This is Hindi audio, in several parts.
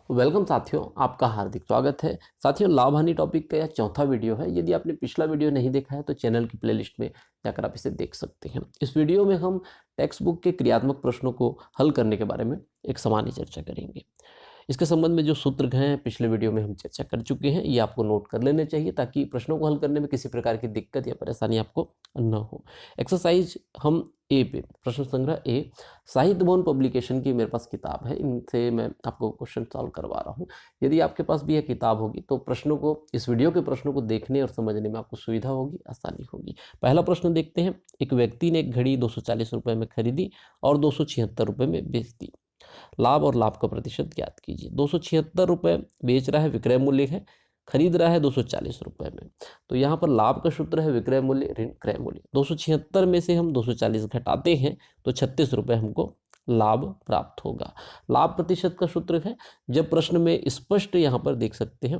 वेलकम साथियों, आपका हार्दिक स्वागत है। साथियों, लाभ हानि टॉपिक का यह चौथा वीडियो है। यदि आपने पिछला वीडियो नहीं देखा है तो चैनल की प्लेलिस्ट में जाकर आप इसे देख सकते हैं। इस वीडियो में हम टेक्स्ट बुक के क्रियात्मक प्रश्नों को हल करने के बारे में एक सामान्य चर्चा करेंगे। इसके संबंध में जो सूत्र हैं पिछले वीडियो में हम चर्चा कर चुके हैं, ये आपको नोट कर लेने चाहिए ताकि प्रश्नों को हल करने में किसी प्रकार की दिक्कत या परेशानी आपको न हो। एक्सरसाइज हम ए पे, प्रश्न संग्रह ए, साहित्य भवन पब्लिकेशन की मेरे पास किताब है, इनसे मैं आपको क्वेश्चन सॉल्व करवा रहा हूँ। यदि आपके पास भी यह किताब होगी तो प्रश्नों को, इस वीडियो के प्रश्नों को देखने और समझने में आपको सुविधा होगी, आसानी होगी। पहला प्रश्न देखते हैं। एक व्यक्ति ने एक घड़ी 240 रुपये में खरीदी और 276 रुपये में बेच दी। लाभ और लाभ का प्रतिशत ज्ञात कीजिए। 276 रुपये बेच रहा है, विक्रय मूल्य है, खरीद रहा है 240 रुपये में। तो यहाँ पर लाभ का सूत्र है विक्रय मूल्य ऋण क्रय मूल्य। 276 में से हम 240 घटाते हैं तो 36 रुपये हमको लाभ प्राप्त होगा। लाभ प्रतिशत का सूत्र है, जब प्रश्न में स्पष्ट यहाँ पर देख सकते हैं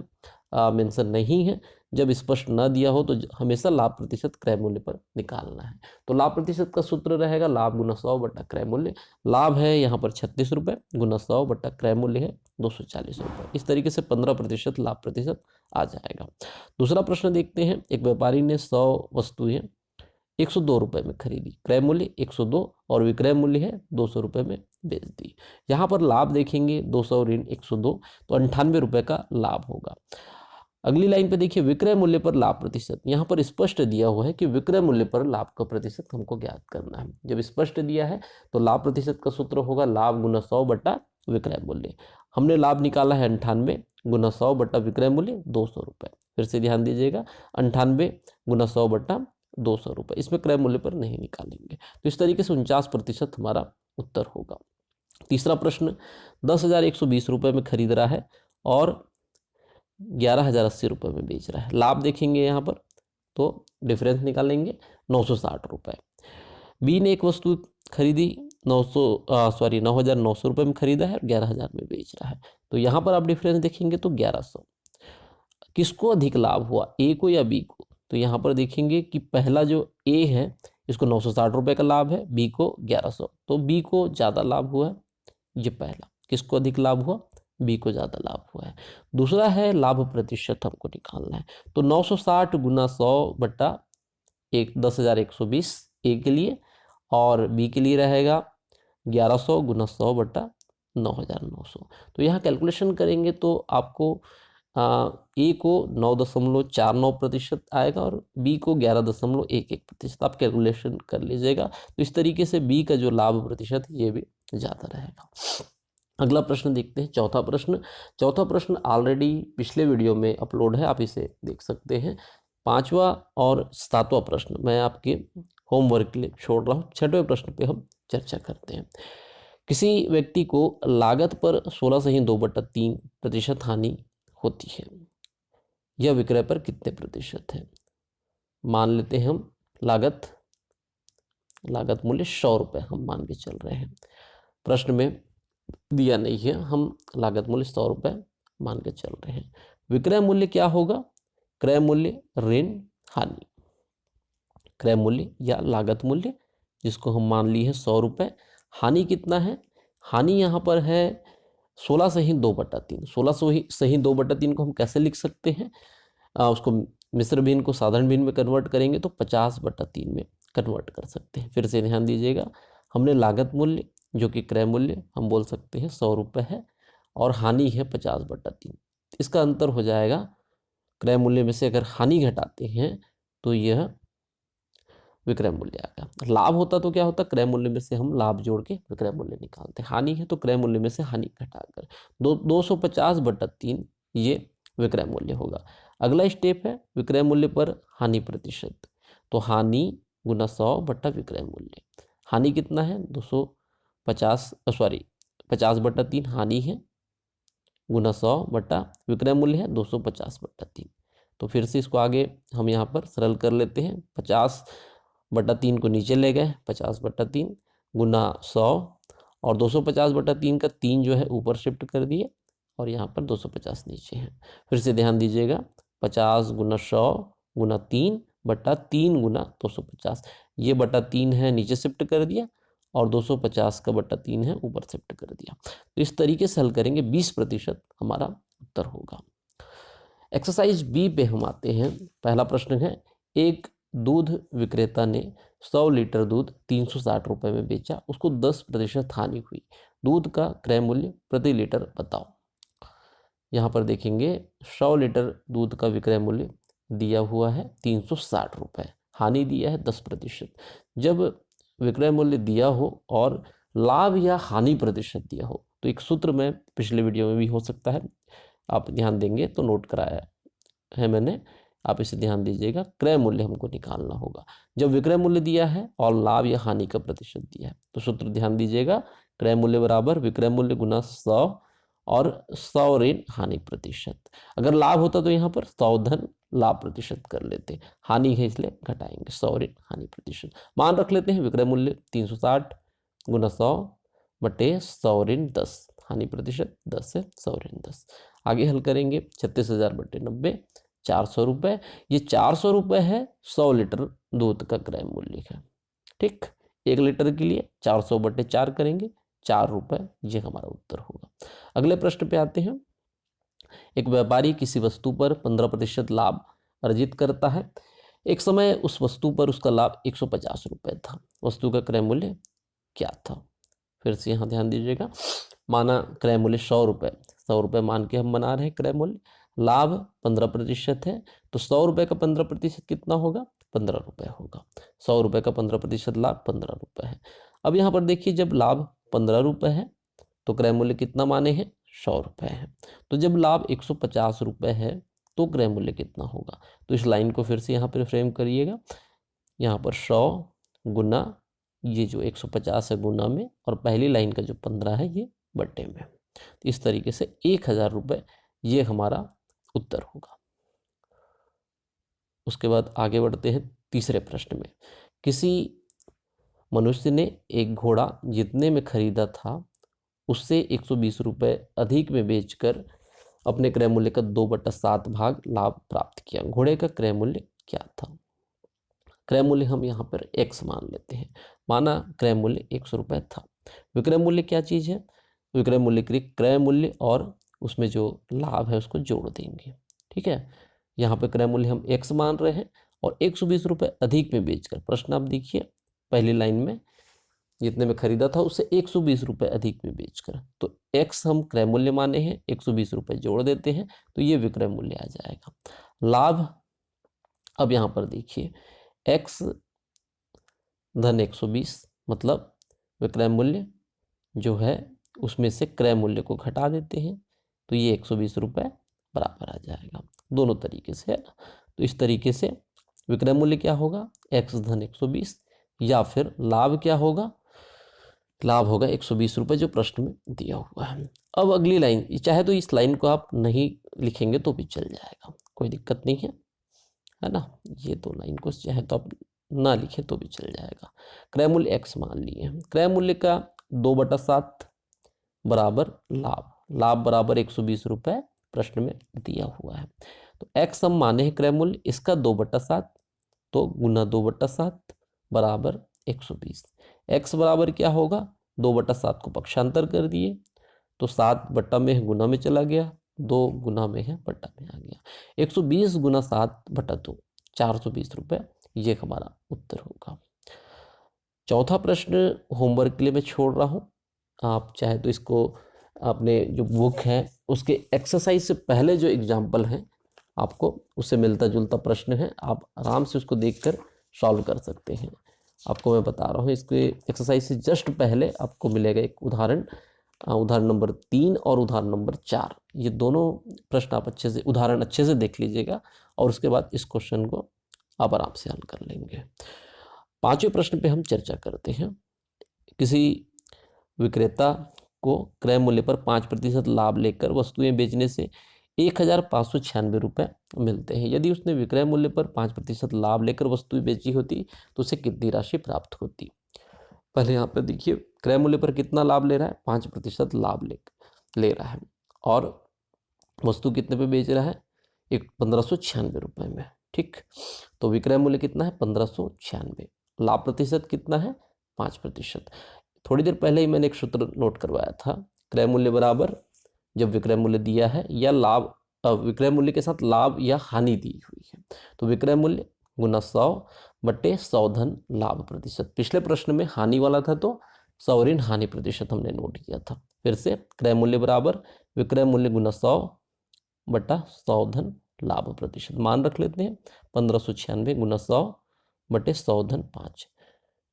मेंशन नहीं है, जब स्पष्ट न दिया हो तो हमेशा लाभ प्रतिशत क्रय मूल्य पर निकालना है। तो लाभ प्रतिशत का सूत्र रहेगा लाभ गुना 100 बटा क्रय मूल्य। लाभ है यहाँ पर 36 रुपये गुना 100 बटा क्रय मूल्य है 240 रुपये। इस तरीके से 15% लाभ प्रतिशत आ जाएगा। दूसरा प्रश्न देखते हैं। एक व्यापारी ने 100 वस्तुएं 102 रुपये में खरीदी, क्रय मूल्य 102 और विक्रय मूल्य है 200 रुपये में बेच दी। यहाँ पर लाभ देखेंगे 200 ऋण 102, तो 98 रुपये का लाभ होगा। अगली लाइन पे देखिए, विक्रय मूल्य पर लाभ प्रतिशत। यहाँ पर स्पष्ट दिया हुआ है कि विक्रय मूल्य पर लाभ का प्रतिशत हमको ज्ञात करना है। जब स्पष्ट दिया है तो लाभ प्रतिशत का सूत्र होगा लाभ गुना 100 बटा विक्रय मूल्य। हमने लाभ निकाला है 98 गुना 100 बटा विक्रय मूल्य 200 रुपये। फिर से ध्यान दीजिएगा, 98 गुना 100 बटा 200 रुपये, इसमें क्रय मूल्य पर नहीं निकालेंगे। तो इस तरीके से 49% हमारा उत्तर होगा। तीसरा प्रश्न, 10,120 रुपये में खरीद रहा है और 11,080 रुपये में बेच रहा है। लाभ देखेंगे यहाँ पर तो डिफरेंस निकालेंगे 960 रुपये। बी ने एक वस्तु खरीदी 9,900 रुपये में खरीदा है और 11,000 में बेच रहा है। तो यहाँ पर आप डिफरेंस देखेंगे तो 1100। किसको अधिक लाभ हुआ, ए को या बी को? तो यहाँ पर देखेंगे कि पहला जो ए है इसको 960 रुपये का लाभ है, बी को 1100, तो बी को ज़्यादा लाभ हुआ है। ये पहला, किसको अधिक लाभ हुआ? बी को ज़्यादा लाभ हुआ है। दूसरा है लाभ प्रतिशत हमको निकालना है। तो 960 गुना 100 बटा 10,120 ए के लिए, और बी के लिए रहेगा 1100 गुना 100 बटा 9,900। तो यहाँ कैलकुलेशन करेंगे तो आपको ए को 9.49% आएगा और बी को 11.11%। आप कैलकुलेशन कर लीजिएगा। तो इस तरीके से बी का जो लाभ प्रतिशत ये भी ज़्यादा रहेगा। अगला प्रश्न देखते हैं, चौथा प्रश्न। चौथा प्रश्न ऑलरेडी पिछले वीडियो में अपलोड है, आप इसे देख सकते हैं। पांचवा और सातवां प्रश्न मैं आपके होमवर्क के लिए छोड़ रहा हूँ। छठवें प्रश्न पे हम चर्चा करते हैं। किसी व्यक्ति को लागत पर 16.2/3% हानि होती है, यह विक्रय पर कितने प्रतिशत है? मान लेते हैं हम लागत मूल्य 100 रुपये हम मान के चल रहे हैं। प्रश्न में दिया नहीं है, हम लागत मूल्य 100 रुपये मान के चल रहे हैं। विक्रय मूल्य क्या होगा? क्रय मूल्य ऋण हानि। क्रय मूल्य या लागत मूल्य जिसको हम मान लिए हैं 100 रुपये। हानि कितना है? हानि यहाँ पर है 16 सही 2/3। 16 सही 2/3 को हम कैसे लिख सकते हैं? उसको मिश्र भिन्न को साधारण भिन्न में कन्वर्ट करेंगे तो 50/3 में कन्वर्ट कर सकते हैं। फिर से ध्यान दीजिएगा, हमने लागत मूल्य जो कि क्रय मूल्य हम बोल सकते हैं 100 रुपये है, और हानि है 50/3। इसका अंतर हो जाएगा, क्रय मूल्य में से अगर हानि घटाते हैं तो यह विक्रय मूल्य आएगा। लाभ होता तो क्या होता? क्रय मूल्य में से हम लाभ जोड़ के विक्रय मूल्य निकालते हैं। हानि है तो क्रय मूल्य में से हानि घटाकर 250/3 ये विक्रय मूल्य होगा। अगला स्टेप है विक्रय मूल्य पर हानि प्रतिशत। तो हानि गुना 100 बटा विक्रय मूल्य। हानि कितना है? 50/3 हानि है, गुना 100 बटा विक्रय मूल्य है 250/3। तो फिर से इसको आगे हम यहाँ पर सरल कर लेते हैं। 50/3 को नीचे ले गए, 50/3 गुना 100, और 250/3 का 3 जो है ऊपर शिफ्ट कर दिए, और यहाँ पर 250 नीचे है। फिर से ध्यान दीजिएगा, 50 गुना 100 गुना 3/3 गुना 250, ये बटा 3 है नीचे शिफ्ट कर दिया, और 250 का बटा 3 है, ऊपर शिफ्ट कर दिया। तो इस तरीके से हल करेंगे, 20% हमारा उत्तर होगा। एक्सरसाइज बी पे हम आते हैं। पहला प्रश्न है, एक दूध विक्रेता ने 100 लीटर दूध 360 रुपये में बेचा, उसको 10% हानि हुई, दूध का क्रय मूल्य प्रति लीटर बताओ। यहाँ पर देखेंगे 100 लीटर दूध का विक्रय मूल्य दिया हुआ है 360 रुपये, हानि दिया है 10%। जब विक्रय मूल्य दिया हो और लाभ या हानि प्रतिशत दिया हो तो एक सूत्र में पिछले वीडियो में भी हो सकता है, आप ध्यान देंगे तो नोट कराया है मैंने, आप इसे ध्यान दीजिएगा। क्रय मूल्य हमको निकालना होगा। जब विक्रय मूल्य दिया है और लाभ या हानि का प्रतिशत दिया है तो सूत्र ध्यान दीजिएगा, क्रय मूल्य बराबर विक्रय मूल्य गुना 100 और 100 ऋण हानि प्रतिशत। अगर लाभ होता तो यहाँ पर 100 धन लाभ प्रतिशत कर लेते, हानि है इसलिए घटाएंगे, 100 ऋण हानि प्रतिशत। मान रख लेते हैं विक्रय मूल्य 360 गुना 100 बटे 100 ऋण 10, हानि प्रतिशत 10 है, 100 ऋण 10। आगे हल करेंगे, 36,000 बटे 90, 400 रुपये। ये 400 रुपये है 100 लीटर दूध का क्रय मूल्य है। ठीक, 1 लीटर के लिए 400 बटे 4 करेंगे, 4 रुपये, ये हमारा उत्तर होगा। अगले प्रश्न पे आते हैं। एक व्यापारी किसी वस्तु पर 15% लाभ अर्जित करता है। एक समय उस वस्तु पर उसका लाभ 150 रुपये था, वस्तु का क्रय मूल्य क्या था? फिर से यहाँ ध्यान दीजिएगा, माना क्रय मूल्य 100 रुपये, 100 रुपये मान के हम बना रहे हैं क्रय मूल्य, लाभ 15% है, तो 100 रुपये का 15% कितना होगा? 15 रुपये होगा। 100 रुपये का 15% लाभ 15 रुपये है। अब यहाँ पर देखिए, जब लाभ 15 रुपये है तो क्रय मूल्य कितना माने हैं? 100 रुपये है। तो जब लाभ 150 रुपये है तो क्रय मूल्य कितना होगा? तो इस लाइन को फिर से यहाँ पर फ्रेम करिएगा, यहाँ पर 100 गुना ये जो 150 है गुना में, और पहली लाइन का जो 15 है ये बट्टे में। तो इस तरीके से 1000 रुपये ये हमारा उत्तर होगा। उसके बाद आगे बढ़ते हैं तीसरे प्रश्न में। किसी मनुष्य ने एक घोड़ा जितने में खरीदा था उससे 120 रुपये अधिक में बेचकर अपने क्रय मूल्य का 2/7 भाग लाभ प्राप्त किया। घोड़े का क्रय मूल्य क्या था? क्रय मूल्य हम यहाँ पर x मान लेते हैं। माना क्रय मूल्य 100 रुपये था। विक्रय मूल्य क्या चीज़ है? विक्रय मूल्य के लिए क्रय मूल्य और उसमें जो लाभ है उसको जोड़ देंगे। ठीक है, यहाँ पे क्रय मूल्य हम x मान रहे हैं और 120 रुपये अधिक में बेचकर, प्रश्न आप देखिए पहली लाइन में, जितने में खरीदा था उससे 120 रुपये अधिक में बेचकर, तो x हम क्रय मूल्य माने हैं, 120 रुपये जोड़ देते हैं तो ये विक्रय मूल्य आ जाएगा। लाभ, अब यहाँ पर देखिए x धन 120 मतलब विक्रय मूल्य जो है उसमें से क्रय मूल्य को घटा देते हैं तो ये 120 रुपये बराबर आ जाएगा। दोनों तरीके से है ना। तो इस तरीके से विक्रय मूल्य क्या होगा? x धन 120, या फिर लाभ क्या होगा? लाभ होगा 120 रुपये जो प्रश्न में दिया हुआ है। अब अगली लाइन, चाहे तो इस लाइन को आप नहीं लिखेंगे तो भी चल जाएगा, कोई दिक्कत नहीं है ना। ये दो लाइन को चाहे तो आप ना लिखें तो भी चल जाएगा। क्रय मूल्य x मान लिए हैं, क्रय मूल्य का 2/7 बराबर लाभ, लाभ बराबर 120 रुपये प्रश्न में दिया हुआ है। तो x हम माने हैं क्रय मूल्य, इसका 2/7 तो गुना 2/7 बराबर 120। x बराबर क्या होगा? 2/7 को पक्षांतर कर दिए तो 7 बट्टा में है गुना में चला गया, 2 गुना में है बट्टा में आ गया। 120 गुना 7/2, 420 रुपये ये हमारा उत्तर होगा। चौथा प्रश्न होमवर्क के लिए मैं छोड़ रहा हूँ, आप चाहे तो इसको अपने जो बुक है उसके एक्सरसाइज से पहले जो एग्जाम्पल हैं आपको उससे मिलता जुलता प्रश्न है, आप आराम से उसको देखकर सॉल्व कर सकते हैं। आपको मैं बता रहा हूँ, इसके एक्सरसाइज से जस्ट पहले आपको मिलेगा एक उदाहरण, उदाहरण नंबर 3 और उदाहरण नंबर 4। ये दोनों प्रश्न आप अच्छे से, उदाहरण अच्छे से देख लीजिएगा और उसके बाद इस क्वेश्चन को आप आराम से हल कर लेंगे। पांचवें प्रश्न पे हम चर्चा करते हैं। किसी विक्रेता को क्रय मूल्य पर 5% लाभ लेकर वस्तुएं बेचने से 1596 रुपये मिलते हैं। यदि उसने विक्रय मूल्य पर 5% लाभ लेकर वस्तुएं बेची होती तो उसे कितनी राशि प्राप्त होती? पहले यहाँ पर देखिए, क्रय मूल्य पर कितना लाभ ले रहा है? 5% लाभ ले रहा है, और वस्तु कितने पे बेच रहा है? 1596 रुपये में। ठीक, तो विक्रय मूल्य कितना है? 1596, लाभ प्रतिशत कितना है? 5%। थोड़ी देर पहले ही मैंने एक सूत्र नोट करवाया था, क्रय मूल्य बराबर जब विक्रय मूल्य दिया है या लाभ, विक्रय मूल्य के साथ लाभ या हानि दी हुई है, तो विक्रय मूल्य गुना 100 बटे 100 धन लाभ प्रतिशत। पिछले प्रश्न में हानि वाला था तो 100 ऋण हानि प्रतिशत हमने नोट किया था। फिर से क्रय मूल्य बराबर विक्रय मूल्य गुना 100 बटा 100 धन लाभ प्रतिशत। मान रख लेते हैं 1596 गुना 100 बटे 100 धन 5।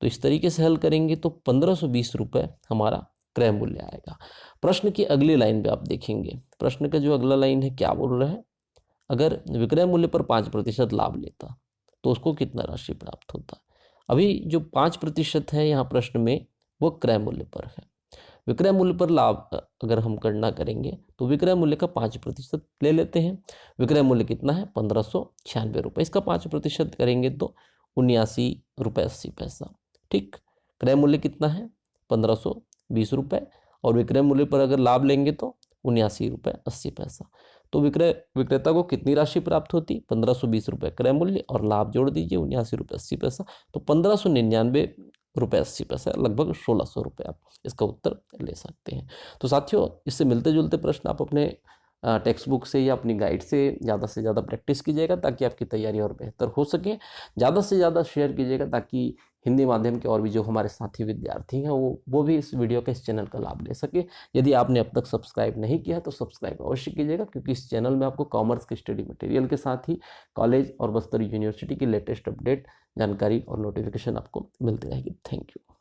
तो इस तरीके से हल करेंगे तो 1520 रुपये हमारा क्रय मूल्य आएगा। प्रश्न की अगली लाइन पे आप देखेंगे, प्रश्न का जो अगला लाइन है क्या बोल रहा है, अगर विक्रय मूल्य पर 5% लाभ लेता तो उसको कितना राशि प्राप्त होता। अभी जो 5% है यहाँ प्रश्न में वो क्रय मूल्य पर है। विक्रय मूल्य पर लाभ अगर हम गणना करेंगे तो विक्रय मूल्य का 5% ले लेते हैं। विक्रय मूल्य कितना है 1596 रुपये, इसका 5% करेंगे तो 79 रुपये 80 पैसा। ठीक, क्रय मूल्य कितना है 1520 रुपये और विक्रय मूल्य पर अगर लाभ लेंगे तो 79 रुपये 80 पैसा। तो विक्रेता को कितनी राशि प्राप्त होती, 1520 रुपये क्रय मूल्य और लाभ जोड़ दीजिए 79 रुपये 80 पैसा, तो 1599 रुपये 80 पैसा, लगभग 1600 रुपये आप इसका उत्तर ले सकते हैं। तो साथियों, इससे मिलते जुलते प्रश्न आप अपने टेक्स्ट बुक से या अपनी गाइड से ज़्यादा प्रैक्टिस कीजिएगा ताकि आपकी तैयारी और बेहतर हो सके। ज़्यादा से ज़्यादा शेयर कीजिएगा ताकि हिंदी माध्यम के और भी जो हमारे साथी विद्यार्थी हैं वो भी इस वीडियो के, इस चैनल का लाभ ले सके। यदि आपने अब तक सब्सक्राइब नहीं किया है तो सब्सक्राइब अवश्य कीजिएगा, क्योंकि इस चैनल में आपको कॉमर्स के स्टडी मटेरियल के साथ ही कॉलेज और बस्तर यूनिवर्सिटी की लेटेस्ट अपडेट, जानकारी और नोटिफिकेशन आपको मिलती रहेगी। Thank you.